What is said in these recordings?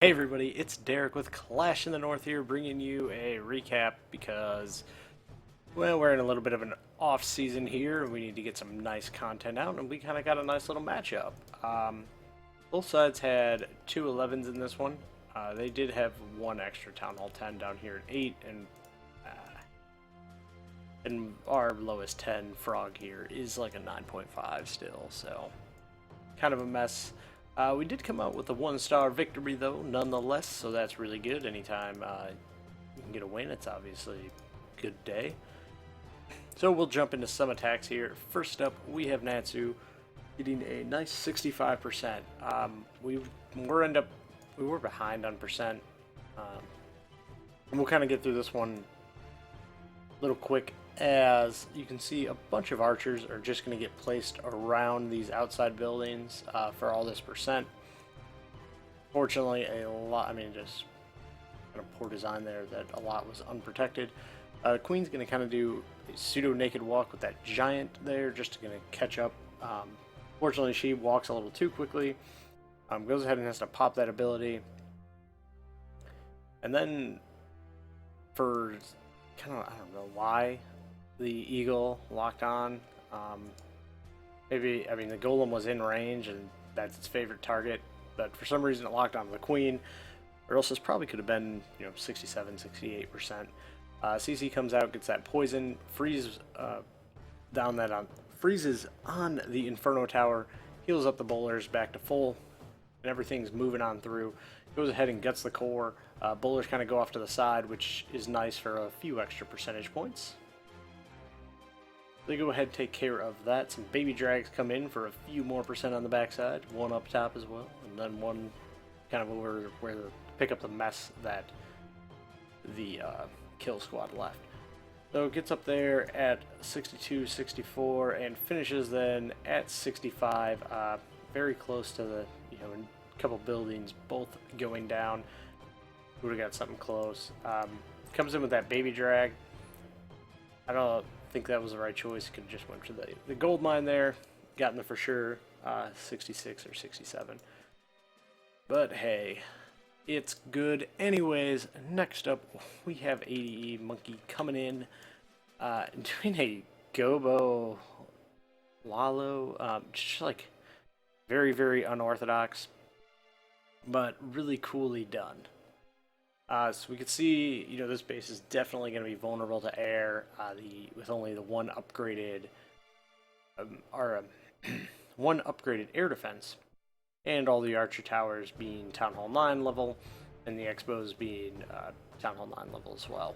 Hey everybody, it's Derek with Clash in the North here, bringing you a recap because, well, we're in a little bit of an off season here. We need to get some nice content out, and we kind of got a nice little matchup. Both sides had two 11s in this one. They did have one extra Town Hall 10 down here at 8, and our lowest 10 frog here is like a 9.5 still, so kind of a mess. We did come out with a 1-star victory, though, nonetheless, so that's really good. Anytime you can get a win, it's obviously a good day. So we'll jump into some attacks here. First up, we have Natsu getting a nice 65%. We were behind on percent, and we'll kind of get through this one a little quick. As you can see, a bunch of archers are just going to get placed around these outside buildings for all this percent. Fortunately, just kind of poor design there that a lot was unprotected. Queen's going to kind of do a pseudo-naked walk with that giant there, just to kind of catch up. Fortunately, she walks a little too quickly, goes ahead and has to pop that ability. And then, for I don't know why, the eagle locked on. The golem was in range and that's its favorite target, but for some reason it locked on the queen, or else this probably could have been 67, 68%. CC comes out, gets that poison, freezes on the inferno tower, heals up the bowlers back to full, and everything's moving on through. Goes ahead and gets the core. Bowlers kind of go off to the side, which is nice for a few extra percentage points. They go ahead and take care of that. Some baby drags come in for a few more percent on the backside. One up top as well, and then one kind of over where to pick up the mess that the kill squad left. So it gets up there at 62, 64, and finishes then at 65. Very close to the a couple buildings both going down. Would have got something close. Comes in with that baby drag. I don't think that was the right choice. Could have just went for the gold mine there. Gotten the for sure 66 or 67. But hey, it's good anyways. Next up, we have ADE Monkey coming in, doing a Gobo Lalo, just like very, very unorthodox, but really coolly done. So we can see, this base is definitely going to be vulnerable to air. With only the one upgraded, one upgraded air defense, and all the archer towers being Town Hall 9 level, and the Expos being Town Hall 9 level as well.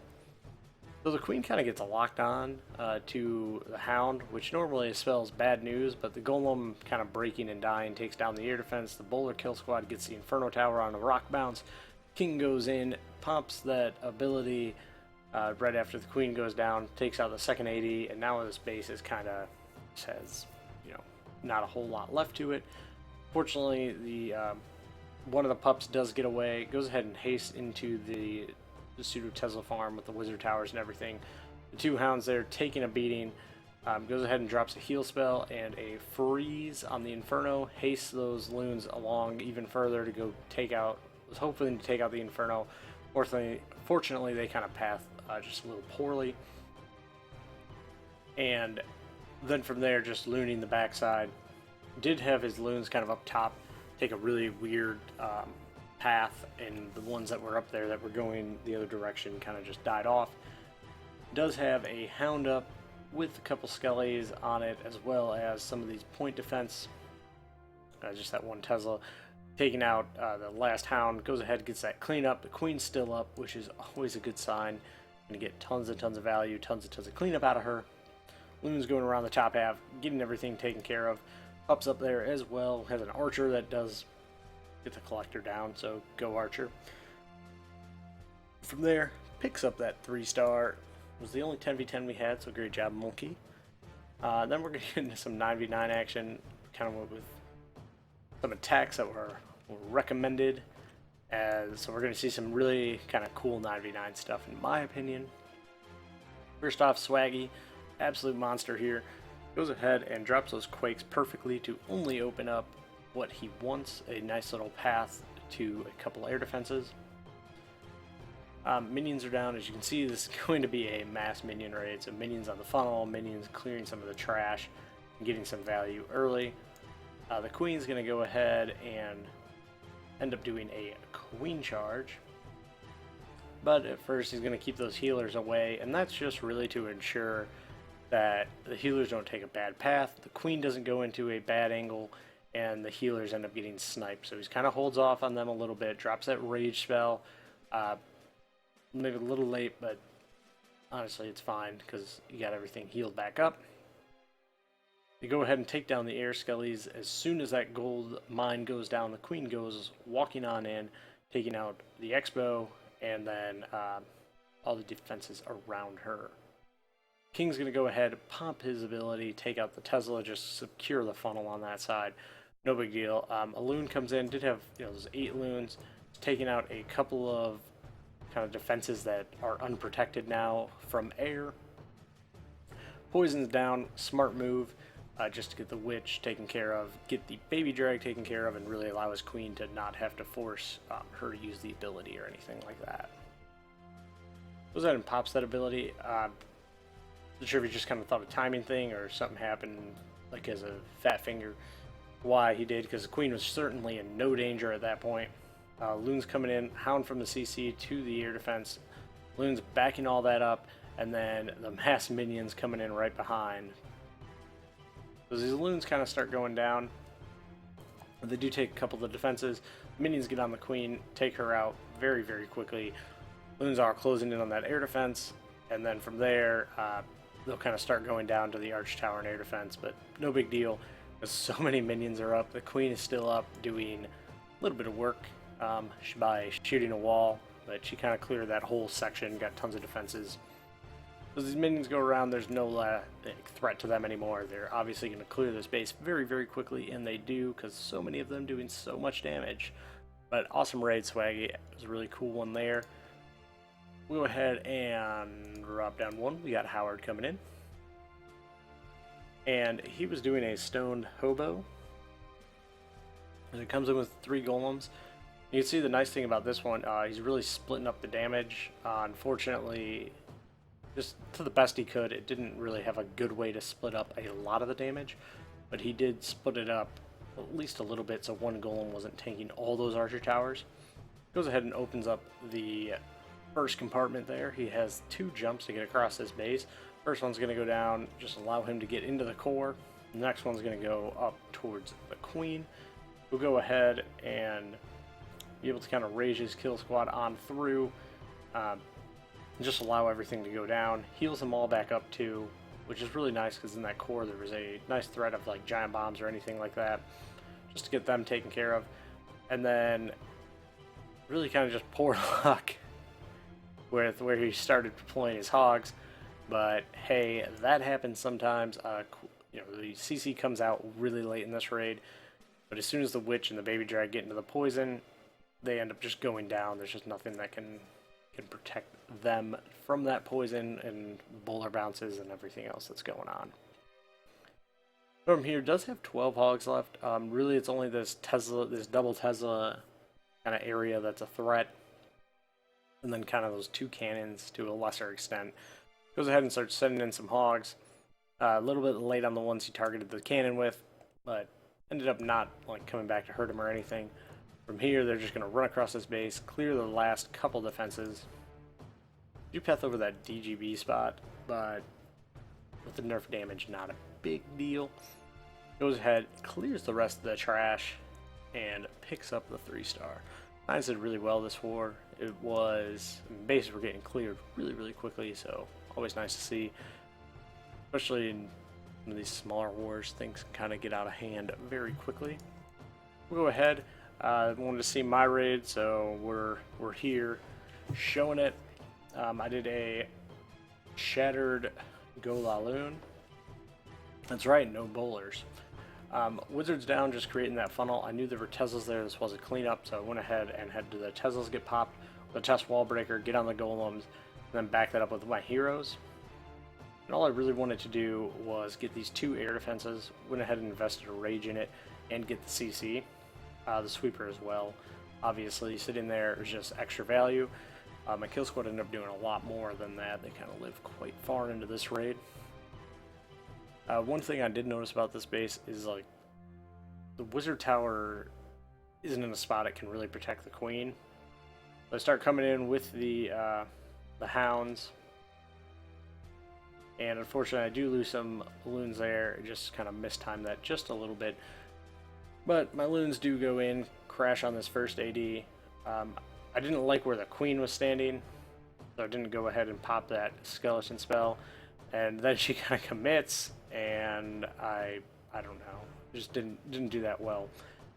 So the Queen kind of gets locked on to the Hound, which normally spells bad news, but the Golem kind of breaking and dying takes down the air defense. The Bowler Kill Squad gets the Inferno Tower on a rock bounce. King goes in, pops that ability right after the Queen goes down, takes out the second AD, and now this base is kind of has, not a whole lot left to it. Fortunately, the one of the pups does get away, goes ahead and hastes into the pseudo Tesla farm with the wizard towers and everything. The two hounds there taking a beating. Goes ahead and drops a heal spell and a freeze on the Inferno, hastes those loons along even further to go take out. Was hoping to take out the Inferno. Fortunately, they kind of path just a little poorly. And then from there, just looning the backside. Did have his loons kind of up top take a really weird path, and the ones that were up there that were going the other direction kind of just died off. Does have a hound up with a couple skellies on it, as well as some of these point defense. Just that one Tesla. Taking out the last hound, goes ahead, gets that cleanup. The Queen's still up, which is always a good sign. Gonna get tons and tons of value, tons and tons of cleanup out of her. Loon's going around the top half, getting everything taken care of. Pups up there as well. Has an archer that does get the collector down, so go archer. From there, picks up that 3-star. Was the only 10v10 we had, so great job, Monkey. Then we're gonna get into some 9v9 action. Kind of went with some attacks that were recommended, so we're going to see some really kind of cool 9v9 stuff in my opinion. First off, Swaggy, absolute monster here, goes ahead and drops those quakes perfectly to only open up what he wants, a nice little path to a couple air defenses. Minions are down. As you can see, this is going to be a mass minion raid, so minions on the funnel, minions clearing some of the trash and getting some value early. The queen's going to go ahead and end up doing a queen charge, but at first he's going to keep those healers away, and that's just really to ensure that the healers don't take a bad path, the queen doesn't go into a bad angle, and the healers end up getting sniped. So he's kind of holds off on them a little bit, drops that rage spell. Maybe a little late, but honestly it's fine because you got everything healed back up. You go ahead and take down the air skellies. As soon as that gold mine goes down, the queen goes walking on in, taking out the expo, and then all the defenses around her. King's going to go ahead, pump his ability, take out the Tesla, just secure the funnel on that side. No big deal. A loon comes in, did have those 8 loons, taking out a couple of kind of defenses that are unprotected now from air. Poison's down, smart move, just to get the witch taken care of, get the baby drag taken care of, and really allow his queen to not have to force her to use the ability or anything like that. Goes ahead and pops that ability. Not sure if he just kind of thought a timing thing or something happened, like as a fat finger, why he did, because the queen was certainly in no danger at that point. Loon's coming in, hound from the CC to the air defense. Loon's backing all that up, and then the mass minions coming in right behind. So these loons kind of start going down. They do take a couple of the defenses. Minions get on the queen, take her out very, very quickly. Loons are closing in on that air defense, and then from there, they'll kind of start going down to the arch tower and air defense, but no big deal, because so many minions are up. The queen is still up doing a little bit of work by shooting a wall, but she kind of cleared that whole section, got tons of defenses. As these minions go around, there's no threat to them anymore. They're obviously going to clear this base very, very quickly, and they do, because so many of them doing so much damage. But awesome raid, Swaggy. It was a really cool one there. We'll go ahead and drop down one. We got Howard coming in. And he was doing a stoned hobo. And it comes in with 3 golems. You can see the nice thing about this one, he's really splitting up the damage. Unfortunately, just to the best he could, it didn't really have a good way to split up a lot of the damage, but he did split it up at least a little bit so one golem wasn't tanking all those archer towers. Goes ahead and opens up the first compartment there. He has 2 jumps to get across this base. First one's going to go down, just allow him to get into the core. The next one's going to go up towards the queen. We'll go ahead and be able to kind of raise his kill squad on through, just allow everything to go down, heals them all back up too, which is really nice because in that core there was a nice threat of like giant bombs or anything like that, just to get them taken care of. And then really kind of just poor luck with where he started deploying his hogs, but hey, that happens sometimes. The CC comes out really late in this raid, but as soon as the witch and the baby drag get into the poison, they end up just going down. There's just nothing that can protect them from that poison and bowler bounces and everything else that's going on. From here does have 12 hogs left. Really, it's only this double Tesla kind of area that's a threat, and then kind of those 2 cannons to a lesser extent. Goes ahead and starts sending in some hogs. A little bit late on the ones he targeted the cannon with, but ended up not like coming back to hurt him or anything. From here, they're just going to run across this base, clear the last couple defenses. Do path over that DGB spot, but with the nerf damage, not a big deal. Goes ahead, clears the rest of the trash, and picks up the 3-star. Mine did really well this war. It was, bases were getting cleared really, really quickly, so always nice to see. Especially in these smaller wars, things can kind of get out of hand very quickly. We'll go ahead. I wanted to see my raid, so we're here showing it. I did a shattered Golaloon. That's right, no bowlers. Wizards down, just creating that funnel. I knew there were Teslas there. This was a cleanup, so I went ahead and had the Teslas get popped with a test wall breaker, get on the golems, and then back that up with my heroes. And all I really wanted to do was get these 2 air defenses. Went ahead and invested a rage in it and get the CC. The sweeper as well. obviously sitting there is just extra value. My kill squad ended up doing a lot more than that. They kind of live quite far into this raid. One thing I did notice about this base is like the wizard tower isn't in a spot it can really protect the queen. So I start coming in with the hounds, and unfortunately I do lose some loons there. I just kind of mistime that just a little bit. But my loons do go in, crash on this first AD. I didn't like where the queen was standing, so I didn't go ahead and pop that skeleton spell. And then she kind of commits, and I don't know, just didn't do that well.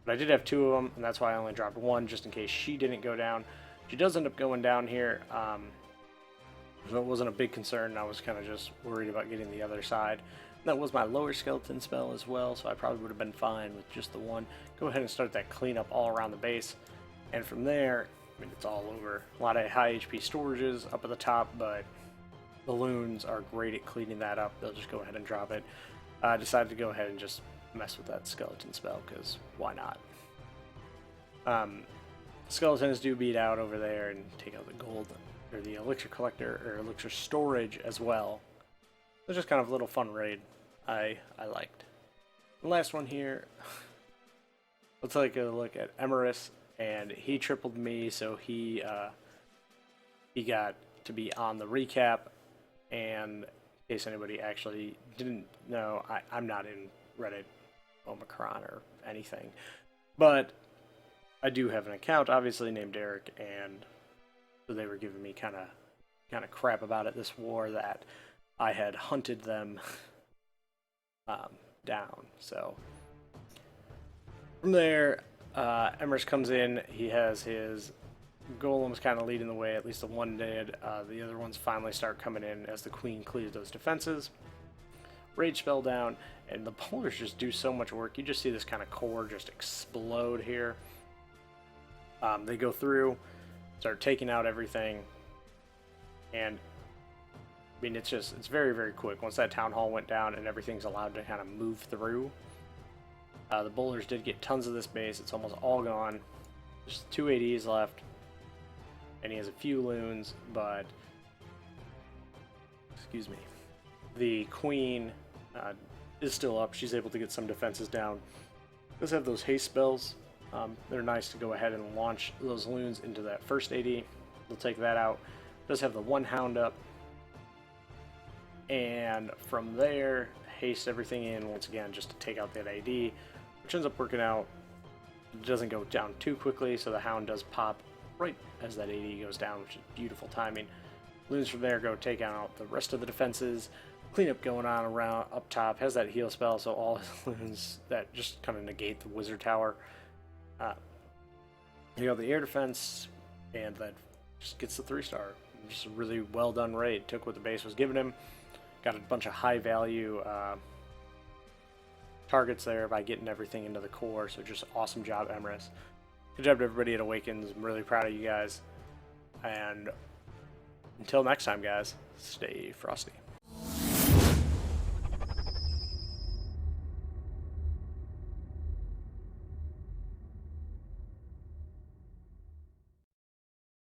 But I did have two of them, and that's why I only dropped one, just in case she didn't go down. She does end up going down here, so it wasn't a big concern. I was kind of just worried about getting the other side. That was my lower skeleton spell as well, so I probably would have been fine with just the one. Go ahead and start that cleanup all around the base, and from there, I mean, it's all over. A lot of high HP storages up at the top, but the loons are great at cleaning that up. They'll just go ahead and drop it. I decided to go ahead and just mess with that skeleton spell, because why not? Skeletons do beat out over there and take out the gold, or the elixir collector, or elixir storage as well. It's just kind of a little fun raid I liked. The last one here, let's take a look at Emerus, and he tripled me, so he got to be on the recap. And in case anybody actually didn't know, I'm not in Reddit Omicron or anything, but I do have an account, obviously, named Eric, and so they were giving me kind of crap about it this war, that I had hunted them down. So from there, Emrys comes in. He has his golems kind of leading the way. At least the one did. The other ones finally start coming in as the queen clears those defenses. Rage spell down, and the boulders just do so much work. You just see this kind of core just explode here. They go through, start taking out everything, and I mean, it's very, very quick. Once that town hall went down and everything's allowed to kind of move through, the boulders did get tons of this base. It's almost all gone. There's 2 ADs left, and he has a few loons, but excuse me, the queen is still up. She's able to get some defenses down. Does have those haste spells. They're nice to go ahead and launch those loons into that first AD. They'll take that out. Does have the one hound up. And from there, haste everything in once again just to take out that AD, which ends up working out. It doesn't go down too quickly, so the hound does pop right as that AD goes down, which is beautiful timing. Loons from there go take out the rest of the defenses. Cleanup going on around up top. Has that heal spell, so all his loons that just kind of negate the wizard tower. You know, the air defense, and that just gets the 3-star. Just a really well done raid. Took what the base was giving him. Got a bunch of high value targets there by getting everything into the core. So just awesome job, Emrys. Good job to everybody at Awakens. I'm really proud of you guys. And until next time, guys, stay frosty.